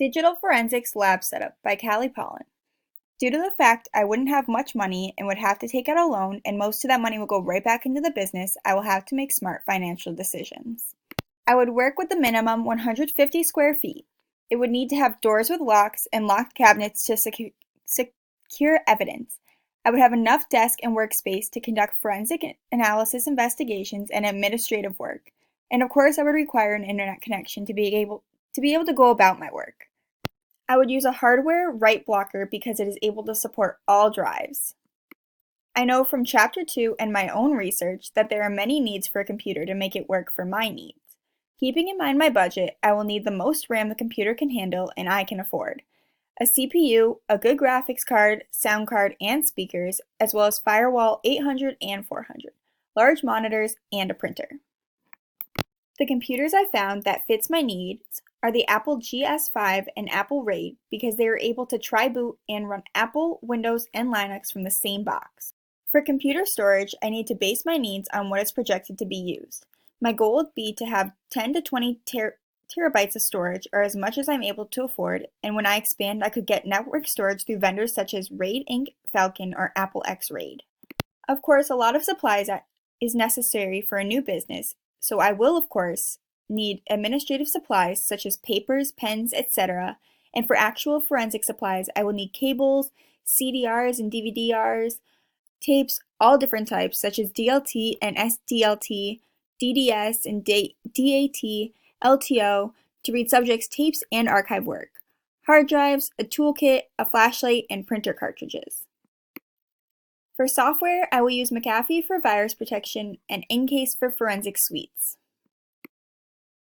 Digital Forensics Lab Setup by Callie Pollen. Due to the fact I wouldn't have much money and would have to take out a loan, and most of that money will go right back into the business, I will have to make smart financial decisions. I would work with the minimum 150 square feet. It would need to have doors with locks and locked cabinets to secure evidence. I would have enough desk and workspace to conduct forensic analysis investigations and administrative work. And of course, I would require an internet connection to be able to go about my work. I would use a hardware write blocker because it is able to support all drives. I know from Chapter 2 and my own research that there are many needs for a computer to make it work for my needs. Keeping in mind my budget, I will need the most RAM the computer can handle and I can afford. A CPU, a good graphics card, sound card, and speakers, as well as Firewall 800 and 400, large monitors, and a printer. The computers I found that fits my needs are the Apple GS5 and Apple RAID because they are able to tri-boot and run Apple, Windows, and Linux from the same box. For computer storage, I need to base my needs on what is projected to be used. My goal would be to have 10 to 20 terabytes of storage, or as much as I'm able to afford, and when I expand, I could get network storage through vendors such as RAID Inc., Falcon, or Apple X RAID. Of course, a lot of supplies is necessary for a new business, so I will, of course, need administrative supplies such as papers, pens, etc. And for actual forensic supplies, I will need cables, CDRs and DVD-Rs, tapes, all different types such as DLT and SDLT, DDS and DAT, LTO to read subjects' tapes and archive work, hard drives, a toolkit, a flashlight, and printer cartridges. For software, I will use McAfee for virus protection and Encase for forensic suites.